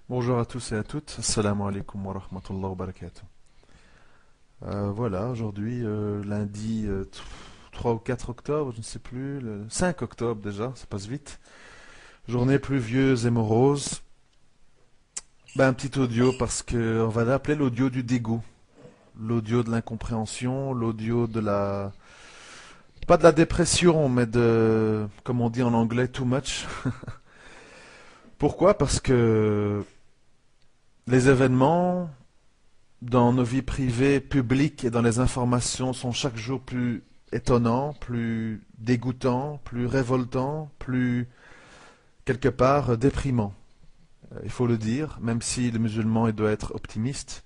Bonjour à tous et à toutes. Assalamu alaikum wa rahmatullah wa barakatuh. Voilà, aujourd'hui, lundi 3 ou 4 octobre, je ne sais plus, le 5 octobre déjà, ça passe vite. Journée pluvieuse et morose. Ben, un petit audio parce que on va l'appeler l'audio du dégoût. L'audio de l'incompréhension, l'audio de la... Pas de la dépression, mais de... Comme on dit en anglais, too much. Pourquoi? Parce que les événements dans nos vies privées, publiques et dans les informations sont chaque jour plus étonnants, plus dégoûtants, plus révoltants, plus quelque part déprimants. Il faut le dire, même si le musulman il doit être optimiste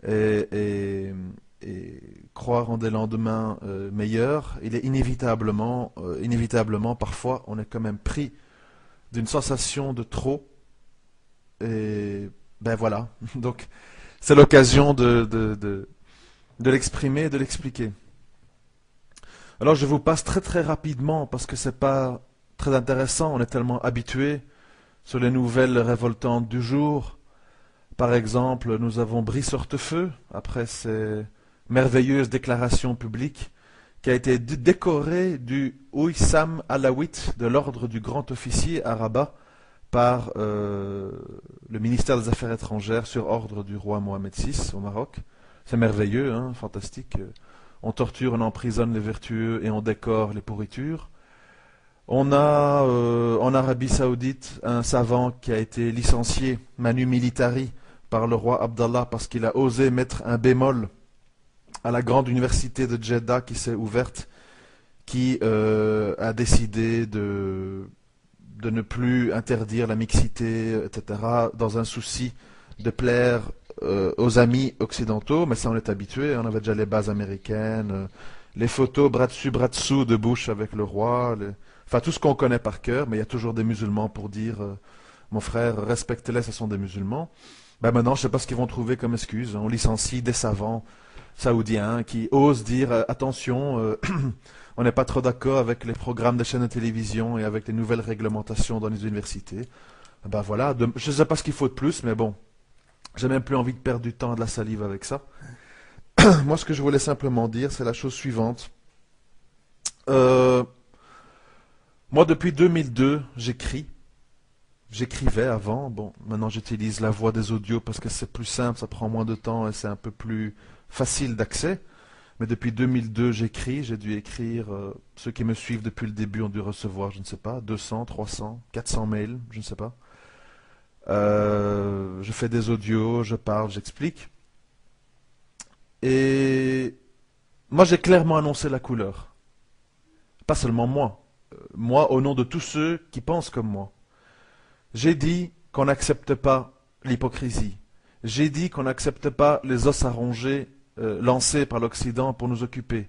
et, et- et croire en des lendemains meilleurs, il est inévitablement parfois on est quand même pris d'une sensation de trop et ben voilà. Donc c'est l'occasion de l'exprimer et de l'expliquer. Alors je vous passe très très rapidement parce que c'est pas très intéressant, on est tellement habitué sur les nouvelles révoltantes du jour. Par exemple, nous avons Brice Hortefeux, après ses merveilleuses déclarations publiques, qui a été décoré du Ouissam Alaouite de l'ordre du grand officier à Rabat par le ministère des Affaires étrangères sur ordre du roi Mohamed VI au Maroc. C'est merveilleux, hein, fantastique. On torture, on emprisonne les vertueux et on décore les pourritures. On a en Arabie Saoudite un savant qui a été licencié manu militari par le roi Abdallah parce qu'il a osé mettre un bémol à la grande université de Jeddah qui s'est ouverte, qui a décidé de ne plus interdire la mixité, etc., dans un souci de plaire aux amis occidentaux, mais ça on est habitué, on avait déjà les bases américaines, les photos bras dessus, bras dessous de Bush avec le roi, enfin tout ce qu'on connaît par cœur, mais il y a toujours des musulmans pour dire mon frère, respectez-les, ce sont des musulmans. Ben maintenant, je ne sais pas ce qu'ils vont trouver comme excuse. On licencie des savants saoudiens qui osent dire attention, on n'est pas trop d'accord avec les programmes des chaînes de télévision et avec les nouvelles réglementations dans les universités. Ben voilà, je ne sais pas ce qu'il faut de plus, mais bon, j'ai même plus envie de perdre du temps et de la salive avec ça. Moi, ce que je voulais simplement dire, c'est la chose suivante. Euh, Moi, depuis 2002, j'écris. J'écrivais avant. Bon, maintenant, j'utilise la voix des audios parce que c'est plus simple, ça prend moins de temps et c'est un peu plus facile d'accès. Mais depuis 2002, j'écris. J'ai dû écrire. Ceux qui me suivent depuis le début ont dû recevoir, je ne sais pas, 200, 300, 400 mails, je ne sais pas. Je fais des audios, je parle, j'explique. Et moi, j'ai clairement annoncé la couleur. Pas seulement moi. Moi, au nom de tous ceux qui pensent comme moi. J'ai dit qu'on n'accepte pas l'hypocrisie. J'ai dit qu'on n'accepte pas les os à ronger lancés par l'Occident pour nous occuper.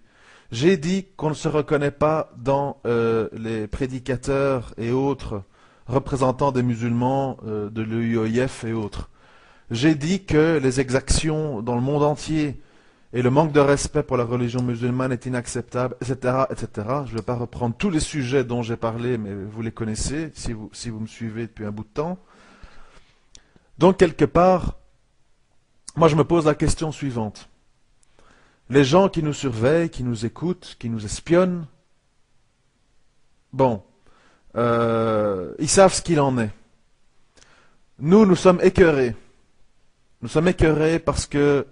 J'ai dit qu'on ne se reconnaît pas dans les prédicateurs et autres représentants des musulmans de l'UOIF et autres. J'ai dit que les exactions dans le monde entier et le manque de respect pour la religion musulmane est inacceptable, etc., etc. Je ne vais pas reprendre tous les sujets dont j'ai parlé, mais vous les connaissez si vous me suivez depuis un bout de temps. Donc, quelque part, moi je me pose la question suivante. Les gens qui nous surveillent, qui nous écoutent, qui nous espionnent, bon, ils savent ce qu'il en est. Nous, nous sommes écœurés. Nous sommes écœurés parce que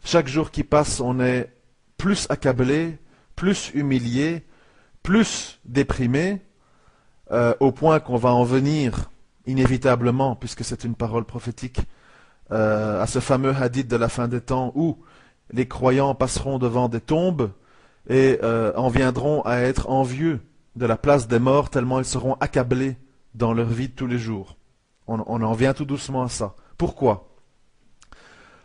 chaque jour qui passe, on est plus accablé, plus humilié, plus déprimé, au point qu'on va en venir inévitablement, puisque c'est une parole prophétique, à ce fameux hadith de la fin des temps où les croyants passeront devant des tombes et en viendront à être envieux de la place des morts tellement ils seront accablés dans leur vie de tous les jours. On en vient tout doucement à ça. Pourquoi?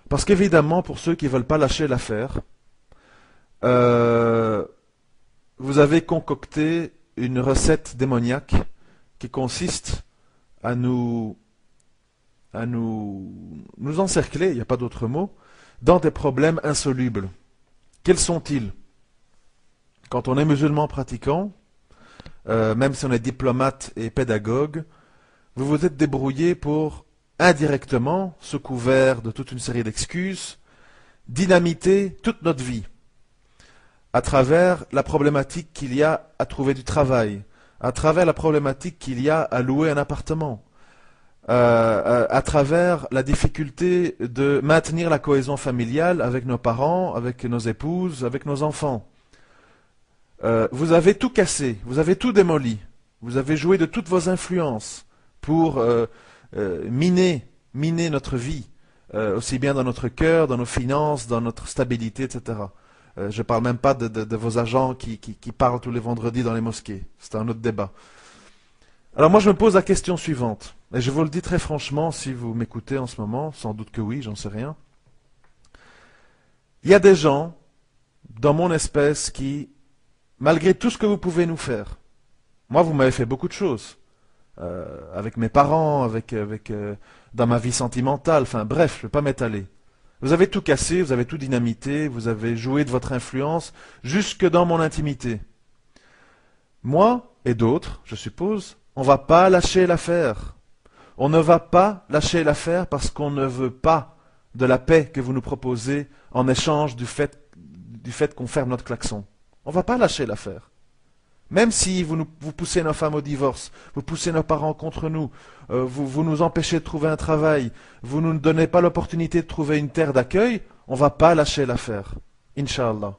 Parce qu'évidemment, pour ceux qui ne veulent pas lâcher l'affaire, euh, vous avez concocté une recette démoniaque qui consiste à nous encercler, il n'y a pas d'autre mot, dans des problèmes insolubles. Quels sont-ils? Quand on est musulman pratiquant, même si on est diplomate et pédagogue, vous vous êtes débrouillé pour indirectement, sous couvert de toute une série d'excuses, dynamiter toute notre vie à travers la problématique qu'il y a à trouver du travail, à travers la problématique qu'il y a à louer un appartement, à travers la difficulté de maintenir la cohésion familiale avec nos parents, avec nos épouses, avec nos enfants. Vous avez tout cassé, vous avez tout démoli, vous avez joué de toutes vos influences pour miner notre vie, aussi bien dans notre cœur, dans nos finances, dans notre stabilité, etc. Je ne parle même pas de vos agents qui parlent tous les vendredis dans les mosquées. C'est un autre débat. Alors moi je me pose la question suivante, et je vous le dis très franchement si vous m'écoutez en ce moment, sans doute que oui, j'en sais rien. Il y a des gens dans mon espèce qui, malgré tout ce que vous pouvez nous faire, moi vous m'avez fait beaucoup de choses, avec mes parents, dans ma vie sentimentale, enfin bref, je ne vais pas m'étaler. Vous avez tout cassé, vous avez tout dynamité, vous avez joué de votre influence jusque dans mon intimité. Moi et d'autres, je suppose, on ne va pas lâcher l'affaire. On ne va pas lâcher l'affaire parce qu'on ne veut pas de la paix que vous nous proposez en échange du fait qu'on ferme notre klaxon. On ne va pas lâcher l'affaire. Même si vous poussez nos femmes au divorce, vous poussez nos parents contre nous, vous nous empêchez de trouver un travail, vous ne nous donnez pas l'opportunité de trouver une terre d'accueil, on ne va pas lâcher l'affaire. Inch'Allah.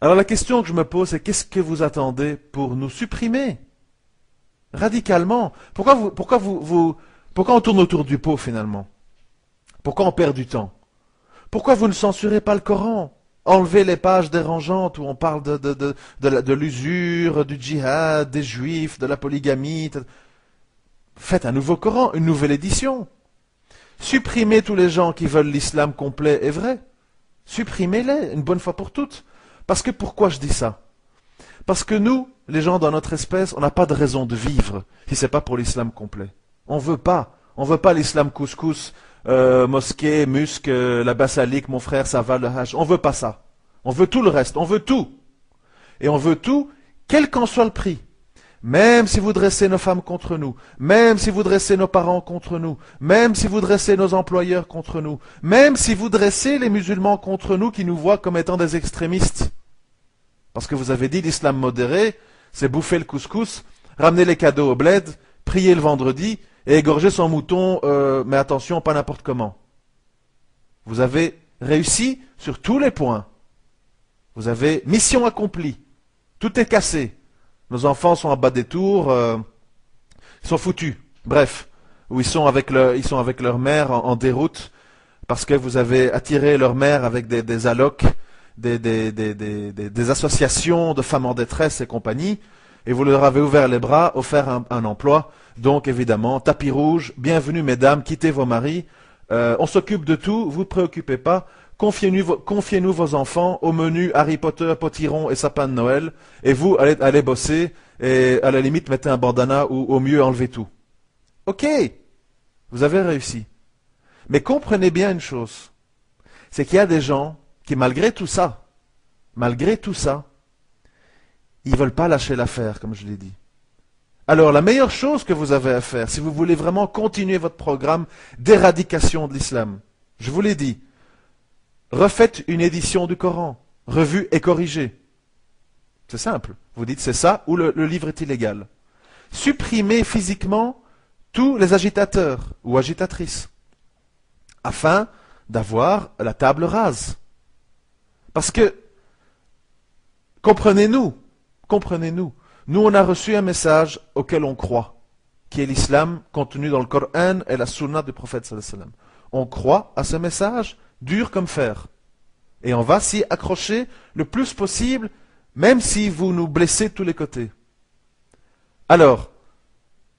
Alors la question que je me pose, c'est qu'est-ce que vous attendez pour nous supprimer radicalement? Pourquoi on tourne autour du pot finalement? Pourquoi on perd du temps? Pourquoi vous ne censurez pas le Coran? Enlevez les pages dérangeantes où on parle de l'usure, du djihad, des juifs, de la polygamie. Faites un nouveau Coran, une nouvelle édition. Supprimez tous les gens qui veulent l'islam complet et vrai. Supprimez-les, une bonne fois pour toutes. Parce que pourquoi je dis ça? Parce que nous, les gens dans notre espèce, on n'a pas de raison de vivre si ce n'est pas pour l'islam complet. On veut pas. On veut pas l'islam couscous, mosquée, musc, la basilique, mon frère, ça va, le hajj. On veut pas ça. On veut tout le reste. On veut tout. Et on veut tout, quel qu'en soit le prix. Même si vous dressez nos femmes contre nous, même si vous dressez nos parents contre nous, même si vous dressez nos employeurs contre nous, même si vous dressez les musulmans contre nous qui nous voient comme étant des extrémistes. Parce que vous avez dit l'islam modéré, c'est bouffer le couscous, ramener les cadeaux au bled, prier le vendredi et égorger son mouton, mais attention, pas n'importe comment. Vous avez réussi sur tous les points. Vous avez mission accomplie. Tout est cassé. Nos enfants sont en bas des tours, ils sont foutus. Bref, ou ils sont avec leur mère en déroute parce que vous avez attiré leur mère avec des allocs, des associations de femmes en détresse et compagnie, et vous leur avez ouvert les bras, offert un emploi. Donc évidemment, tapis rouge, bienvenue mesdames, quittez vos maris, on s'occupe de tout, vous ne préoccupez pas. Confiez-nous vos enfants au menu Harry Potter, potiron et sapin de Noël, et vous allez bosser, et à la limite mettez un bandana ou au mieux enlevez tout. Ok, vous avez réussi. Mais comprenez bien une chose, c'est qu'il y a des gens qui malgré tout ça, ils ne veulent pas lâcher l'affaire, comme je l'ai dit. Alors la meilleure chose que vous avez à faire, si vous voulez vraiment continuer votre programme d'éradication de l'islam, je vous l'ai dit, refaites une édition du Coran, revue et corrigée. C'est simple. Vous dites c'est ça ou le livre est illégal. Supprimez physiquement tous les agitateurs ou agitatrices afin d'avoir la table rase. Parce que, comprenez-nous, nous on a reçu un message auquel on croit, qui est l'islam contenu dans le Coran et la sunna du prophète sallallahu alayhi wa sallam. On croit à ce message dur comme fer. Et on va s'y accrocher le plus possible, même si vous nous blessez de tous les côtés. Alors,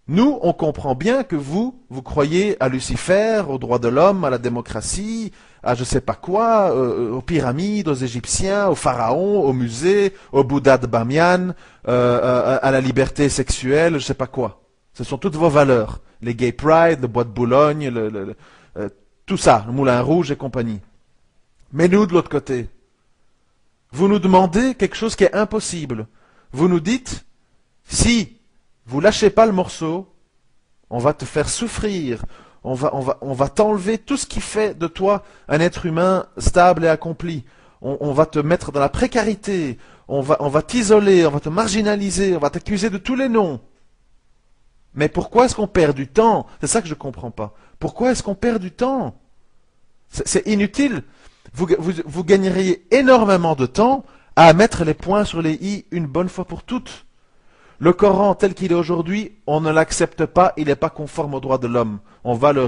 nous, on comprend bien que vous croyez à Lucifer, aux droits de l'homme, à la démocratie, à je sais pas quoi, aux pyramides, aux Égyptiens, aux pharaons, aux musées, au Bouddha de Bamiyan, à la liberté sexuelle, je sais pas quoi. Ce sont toutes vos valeurs. Les gay pride, le bois de Boulogne, tout ça, le Moulin Rouge et compagnie. Mais nous, de l'autre côté, vous nous demandez quelque chose qui est impossible. Vous nous dites, si vous lâchez pas le morceau, on va te faire souffrir, On va t'enlever tout ce qui fait de toi un être humain stable et accompli. On va te mettre dans la précarité. On va t'isoler, on va te marginaliser, on va t'accuser de tous les noms. Mais pourquoi est-ce qu'on perd du temps? C'est ça que je ne comprends pas. Pourquoi est-ce qu'on perd du temps? C'est inutile. Vous gagneriez énormément de temps à mettre les points sur les i une bonne fois pour toutes. Le Coran tel qu'il est aujourd'hui, on ne l'accepte pas, il n'est pas conforme aux droits de l'homme. On va le